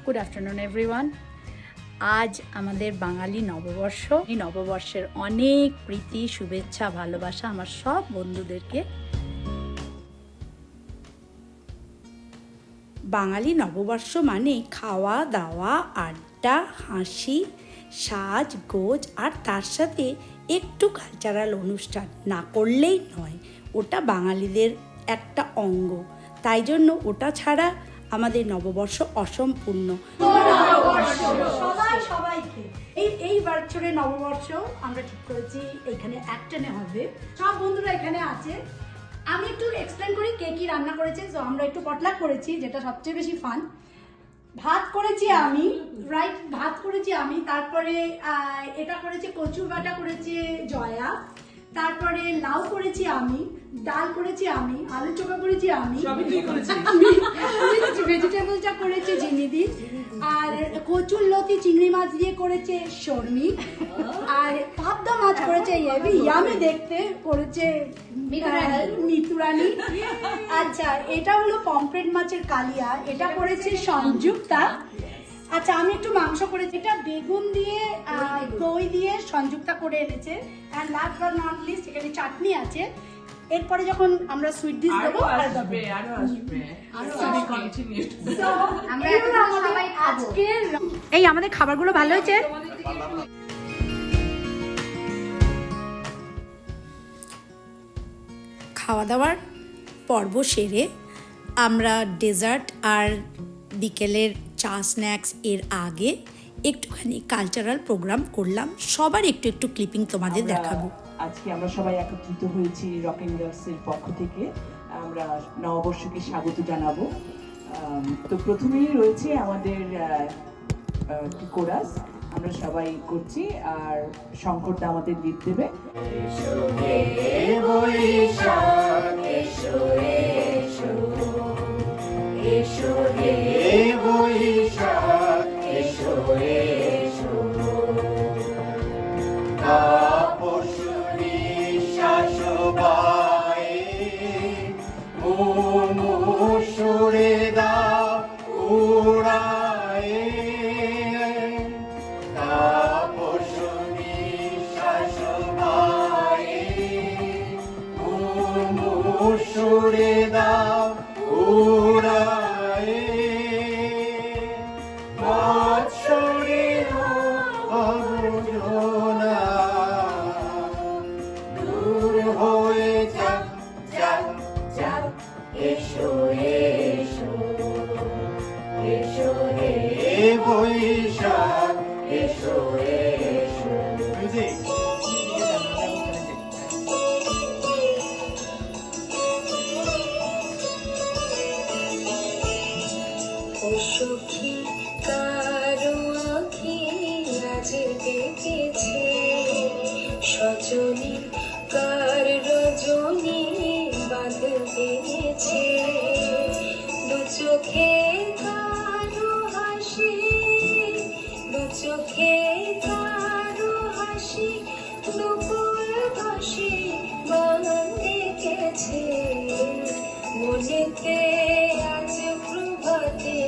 Good afternoon everyone. আজ আমাদের বাঙালি নববর্ষ। এই নববর্ষের অনেক প্রীতি, শুভেচ্ছা, ভালোবাসা আমার সব বন্ধুদেরকে। বাঙালি নববর্ষ মানে খাওয়া দাওয়া, আড্ডা, হাসি, সাজ গোজ আর তার সাথে একটু কালচারাল অনুষ্ঠান না করলেই নয়। ওটা বাঙালিদের একটা অঙ্গ, তাই জন্য ওটা ছাড়া আমাদের নববর্ষ অসম্পূর্ণ। সবাইকে এই বছরের নববর্ষ আমরা ঠিক করেছি এখানে একটানে হবে। সব বন্ধুরা এখানে আছে। আমি একটু এক্সপ্লেন করি কে কি রান্না করেছে। তো আমরা একটু পটলাক করেছি, যেটা সবচেয়ে বেশি ফান। ভাত করেছি আমি, ভাত করেছি আমি। তারপরে এটা করেছে কচুর বাটা করেছে জয়া। তারপরে লাউ করেছি আমি, ডাল করেছি আমি, আলু চোখা করেছি আমি, ভেজিটেবলটা করেছে জিনিদি, আর কচুর লতি চিংড়ি মাছ দিয়ে করেছে শর্মি, আর পাবদা মাছ করেছে ইয়ামি দেখতে করেছে মিতুরানি। আচ্ছা, এটা হলো পমফ্রেট মাছের কালিয়া, এটা করেছে সংযুক্তা। আচ্ছা, আমি একটু মাংস করেছি, এটা বেগুন দিয়ে দই দিয়ে সংযুক্তা করে এনেছে। And last but not list এখানে চাটনি আছে। এরপরে যখন আমরা সুইট ডিশ দেবো এই আমাদের খাবারগুলো ভালো হয়েছে। খাওয়া দাওয়ার পর্ব সেরে আমরা ডেজার্ট আর বিকেলের চা স্ন্যাক্স এর আগে একটুখানি কালচারাল প্রোগ্রাম করলাম। সবার একটু একটু ক্লিপিং তোমাদের দেখাবো। আজকে আমরা সবাই একত্রিত হয়েছি রকিং গার্লসের পক্ষ থেকে। আমরা নববর্ষকে স্বাগত জানাবো। তো প্রথমেই রয়েছে আমাদের কোরাস, আমরা সবাই করছি, আর শঙ্করদা আমাদের লিড দেবে। সজনী কার রজনী বাঁধ পেয়েছে, দু চোখে কারো হাসি, দু চোখে কারো হাসি, দুপুর হাসি বাঁধেছে মনেতে আজ প্রভাতে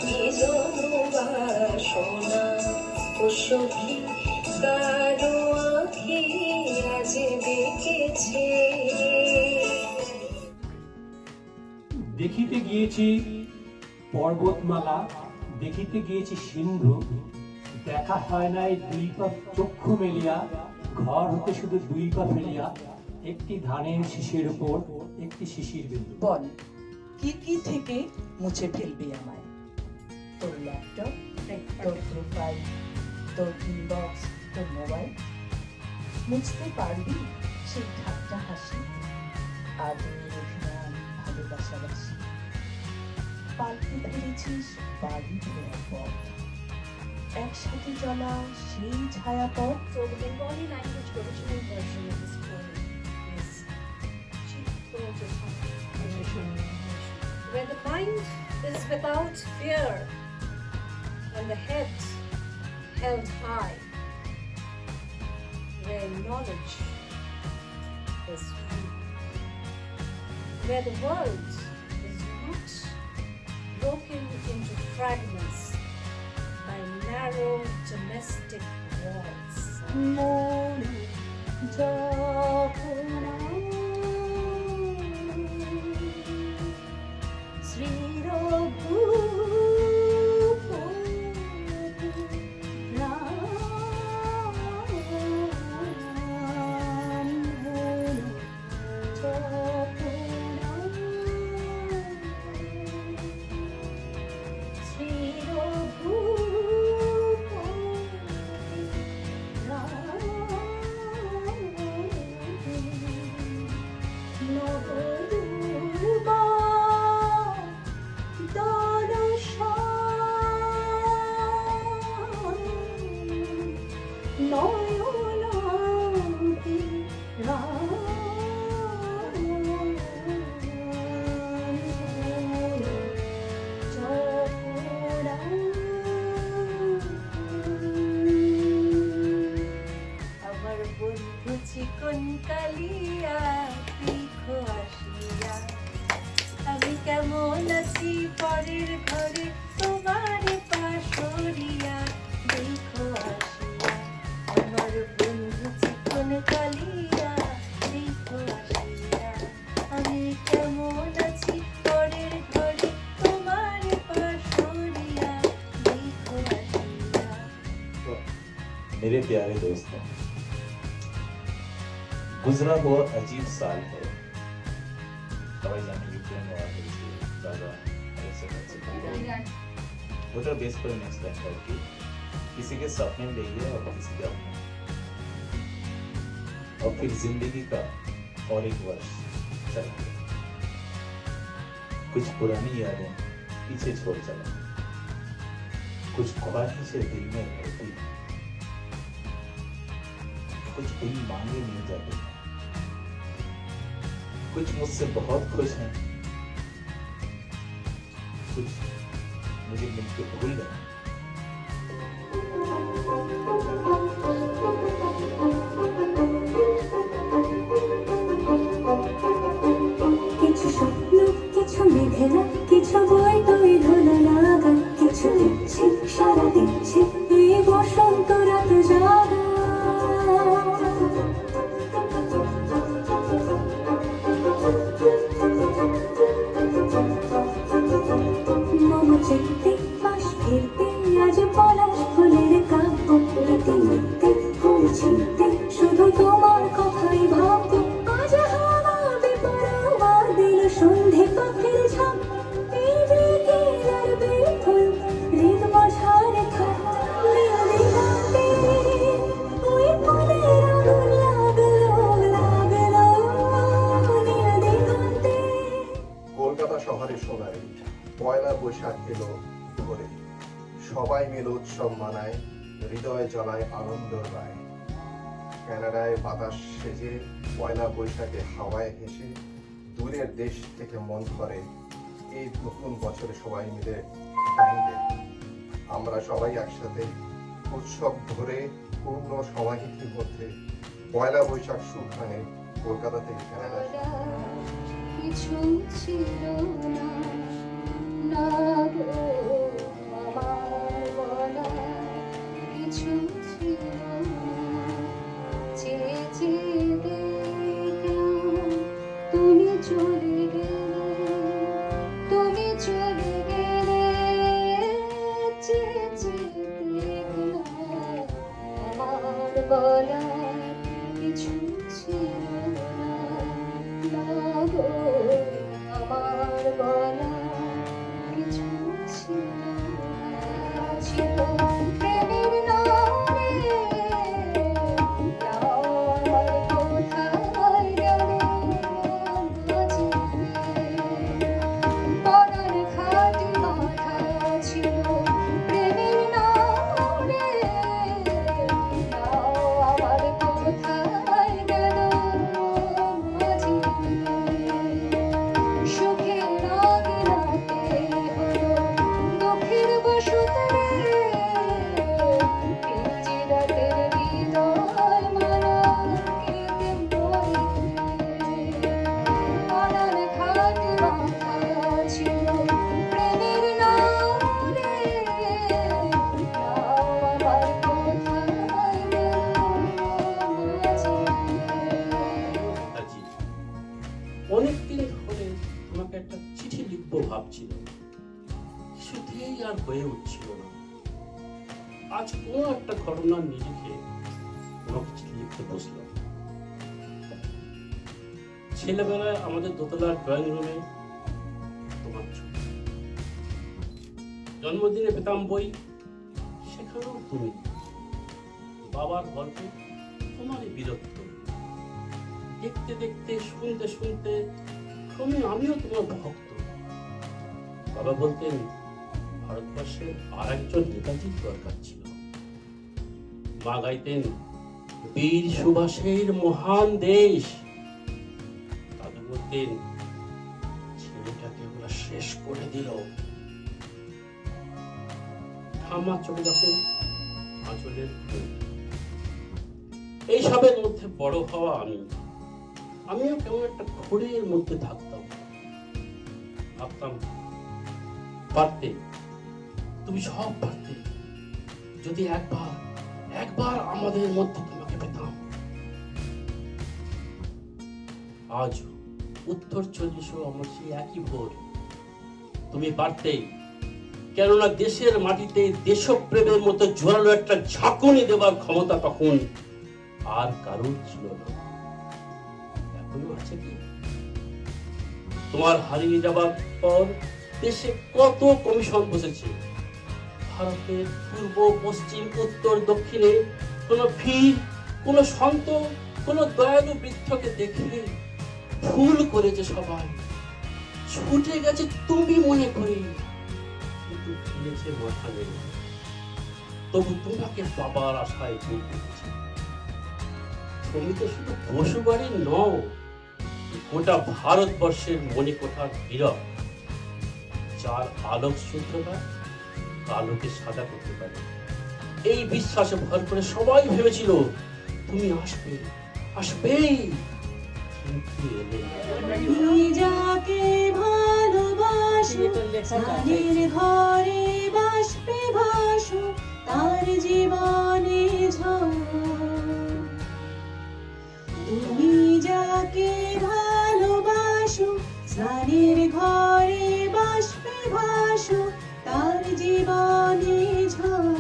নিজন বাসনা। ও সখী কারো আঁখি আজ দেখেছে। দেখিতে গিয়েছি পর্বতমালা, দেখিতে গিয়েছি সিন্ধু, দেখা হয় নাই দুই পা চক্ষু মেলিয়া, ঘর হতে শুধু দুই পা ফেলিয়া, একটি ধানের শীষের উপর একটি শিশির বিন্দু। বল কি কি থেকে মুছে ফেলবি আমায়? তোর ল্যাপটপ, তোর প্রোফাইল, তোর ইনবক্স, তোর মোবাইল, মুছতে পারবি সেই ঠাট্টা হাসি, আদর অভিমান ভালোবাসাবাসি, পাল্টে ফেলেছিস বাড়ি ফেরার পথ, একসাথে চলা সেই ছায়াপথ। So the Bengali language original version of this poem is where the mind is without fear and the head held high, where knowledge is free, where the world is not broken into fragments majestic waltz. মন যখন আমার বন্ধু চিকন কালিয়া দেখো আসিয়া, আমি কেমন আছি পরের ঘরে তোমার পাশরিয়া দেখো আসিয়া। আমার বন্ধু চিকন কালিয়া দেখো আসিয়া, আমি কেমন আছি পরের ঘরে তোমার পাশরিয়া দেখো আসিয়া। मेरे प्यारे दोस्तों, गुजरा हुआ अजीब साल है। सबाई जाने यूक्रेन वॉर के इसलिए ज़्यादा ऐसे वोटर बेस पर नेक्स्ट लाइन है कि किसी के सपने देखिए और किसी के अपने, और फिर जिंदगी का और एक वर्ष चला गया। कुछ पुरानी यादें पीछे छोड़ चला, कुछ ख्वाहिशें दिल में रहती, कुछ दिल मांगे नहीं जाते, कुछ मुझसे बहुत खुश हैं, कुछ मुझे मिलके भूल गए। কিছু স্বপ্ন, কিছু মেঘেরা, কিছু বই তুই ধুলো লাগা, কিছু দিচ্ছে সারা দিচ্ছে এই বসন্ত রাত জাগা। মম চিত্তে পাশ ফিরতে আজ পলাশ ফুলের কাব্য, রাতে মিথ্যে ফুল ছিঁড়তে শুধু তোমার কথাই ভাববো। আজ হাওয়া বেপরোয়া দিল সন্ধে পাখির ঝাঁক, এই যে কেলার বেফুল হৃদ মাঝারে থাক। নীল দিগন্তে ওই ফুলের আগুন লাগলো লাগলো, নীল দিগন্তে। কলকাতা শহরে সোনারে পয়লা বৈশাখ এলো ভোরে, সবাই মিলে উৎসব মানায়, হৃদয় জ্বলায় আনন্দ রায়। কানাডায় বাতাস সেজে পয়লা বৈশাখে হাওয়ায় হেসে দূরের দেশ থেকে মন করে এই নতুন বছরে সবাই মিলে টাইম দেয়। আমরা সবাই একসাথে উৎসব ধরে পূর্ণ সমাহিতির মধ্যে পয়লা বৈশাখ সুখানে কলকাতা থেকে কানাডা। কিছু ছিল না, না গো আমার বলা কিছু ছিল না। চেয়ে চেয়ে দেখলাম তুমি চলে গেলে, তুমি চলে গেলে। চেয়ে চেয়ে দেখলাম আমার বলা কিছু ছিল না, না গো আমার বলা কিছু ছিল না। ছিল প্রেমের নামে আমার কোথায় গেল পরার খাটি মাথা ছিল প্রেমের নামে আমার কিছুতেই আর হয়ে উঠছিল না। আজ কোনো একটা ঘটনার নিরিখে কোনো কিছু লিখতে বসলাম। ছেলেবেলায় আমাদের দোতলার ড্রয়িং রুমে তোমার ছবি, জন্মদিনে পেতাম বই, সেখানেও তুমি, বাবার গল্পে তোমারই বীরত্ব। দেখতে দেখতে শুনতে শুনতে ক্রমে আমিও তোমার ভক্ত। বাবা বলতেন ভারতবর্ষের আর একজন নেতাজির দরকার ছিল। মা গাইতেন বীর সুভাষের মহান দেশ। দাদু বলতেন ছেলেটাকে ওরা শেষ করে দিল। ঠাম্মার চোখে যখন আঁচলের ফুল। এইসবের মধ্যে বড় হওয়া আমিও কেমন একটা ঘোরের মধ্যে থাকতাম। ভাবতাম পারতে, তুমি সব পারতে, যদি একবার আমাদের মধ্যে তোমাকে পেতাম। আজ উত্তর 40 আমার সেই একই ভোর। তুমি পারতে, কেননা দেশের মাটিতে দেশপ্রেমের মতো জোরালো একটা ঝাঁকুনি দেবার ক্ষমতা তখন আর কারোর ছিল না। এখনো আছে কি? তোমার হারিয়ে যাবার পর দেশে কত কমিশন বসেছে। ভারতের পূর্ব, পশ্চিম, উত্তর, দক্ষিণে কোনো ভীর, কোনো সন্ত, কোনো দয়ালু বৃদ্ধকে দেখে ভুল করেছে সবাই, ছুটে গেছে তুমি মনে করে, কিন্তু ফিরেছে মাথা নেড়ে। তবু তোমাকে পাবার আশায় ঘুরছে। তুমি তো শুধু বসু বাড়ির নও, গোটা ভারতবর্ষের মণিকোঠার হীরক, যার আলোক সূত্রটা কালোকে সাদা করতে পারে। এই বিশ্বাসে ভর করে সবাই ভেবেছিল তুমি আসবেই, কিন্তু এলে না। তুমি যাকে ভালোবাসো তাদের ঘরে বাষ্পে ভাসো, তার জীবনে ঝড়। তুমি যাকে ভালোবাসো স্নানের ঘরে বাষ্পে ভাসো, তার জীবনে ঝড়।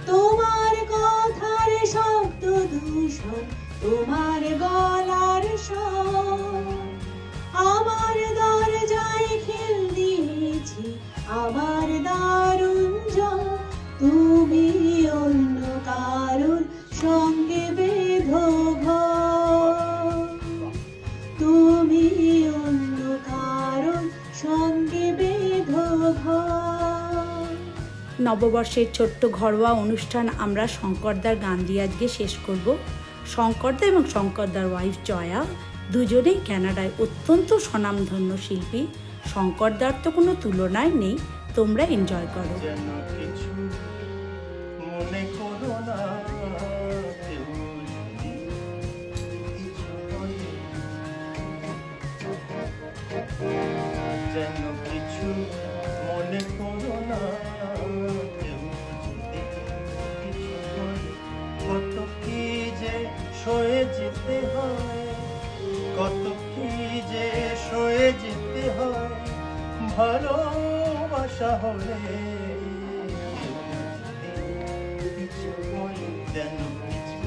তোমার কথার শব্দ দূষণ, তোমার গলার স্বর, আমার দরজায় খিল দিয়েছি আমার দারুণ জ্বর। তুমি অন্য কারোর সঙ্গে বেঁধো ঘর, তুমি অন্য কারোর সঙ্গে বেঁধো ঘর। নববর্ষের ছোট্ট ঘরোয়া অনুষ্ঠান আমরা শঙ্করদার গান দিয়ে আজকে শেষ করব। শঙ্করদা এবং শঙ্করদার ওয়াইফ জয়া দুজনেই কানাডায় অত্যন্ত স্বনামধন্য শিল্পী। শঙ্করদার তো কোনো তুলনায় নেই, তোমরা এনজয় করো। যেন কিছু মনে করো না, কেউ যদি কিছু বলে। যেন কিছু মনে করো না, কেউ যদি কিছু বলে। কত কি যে সয়ে যেতে হয়, কত কি যে সয়ে যেতে হয়, ভালোবাসা হলে। কিছু বলে যেন কিছু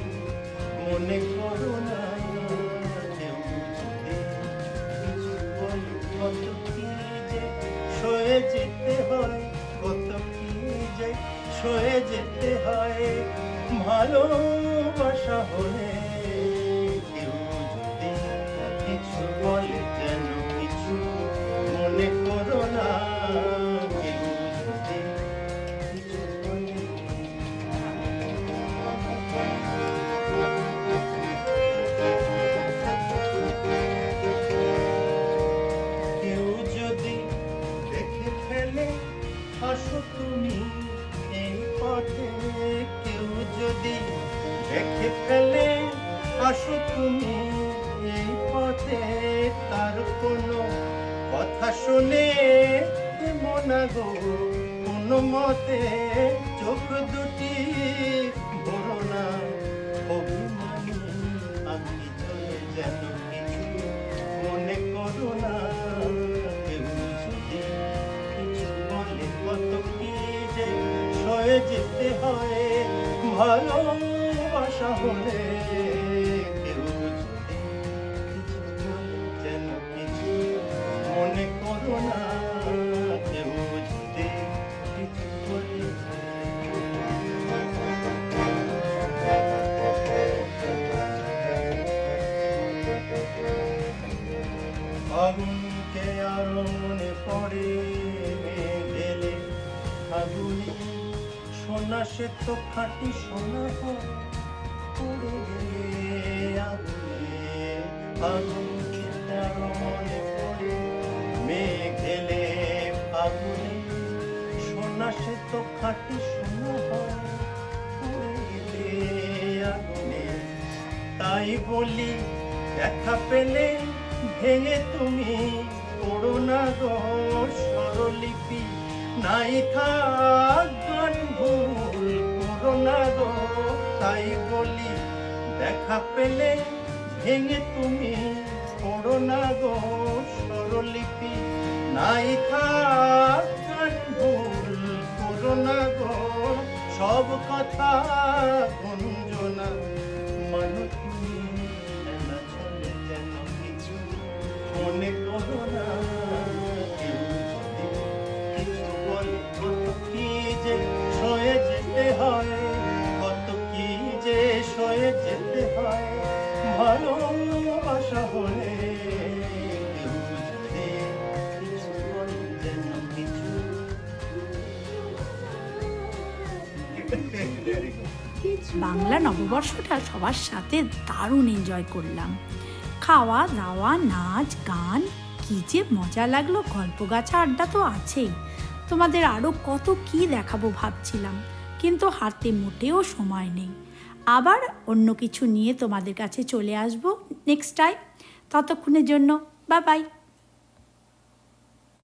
মনে করো না, কেউ যদি কিছু বলে। কত কি যে সয়ে যেতে হয়, কত কি যে সয়ে যেতে হয়, ভালোবাসা হলে। কেউ যদি কিছু বলে যেন কিছু মনে করো না, কেউ যদি কিছু বলে। কেউ যদি দেখে ফেলে আসো তুমি এই পথে, কেউ যদি দেখে ফেলে আসো তুমি এই পথে, তার কোনো কথা শুনে মনা গো কোনো মতে চোখ দুটি বড় না অভিমানী। আমি চলে যেন কিছু মনে করো না, কেউ যদি কিছু বলে। সয়ে যেতে হয় ভালোবাসা হলে। কেউ যদি কিছু বলে যেন কিছু মনে করো না, কেউ যদি কিছু বলে। আগুনকে আরো মনে পড়ে গেলে আগুনে সোনা, সে তো খাঁটি সোনা হয় পড়ে গেলে আগুনে। আগুনকে আরো মনে পড়ে মেঘেলে আগুনে সোনা, সে তো খাঁটি সোনা হয় পড়ে গেলে আগুনে। তাই বলি দেখা পেলে ভেঙে তুমি পড়ো না গো স্বরলিপি, নাই থাক গান ভুল করো না গো। তাই বলি দেখা পেলে ভেঙে তুমি পড়ো না গো স্বরলিপি, নাই থাক গান ভুল করো না গো। সব কথা গুঞ্জনা মানো তুমি, না চলে যেন কিছু মনে করো না। কেউ যদি কিছু বলে কত কি যে সয়ে যেতে হয়, কত কি যে সয়ে যেতে হয় ভালোবাসা হলে। কেউ যদি কিছু বলে যেন কিছু। বাংলা নববর্ষটা সবার সাথে দারুণ এনজয় করলাম। খাওয়া দাওয়া, নাচ গান, কি যে মজা লাগলো। গল্প গাছা আড্ডা তো আছেই, তোমাদের আরও কত কি দেখাবো ভাবছিলাম, কিন্তু হাতে মোটেও সময় নেই। আবার অন্য কিছু নিয়ে তোমাদের কাছে চলে আসবো নেক্সট টাইম। ততক্ষণের জন্য বাই বাই।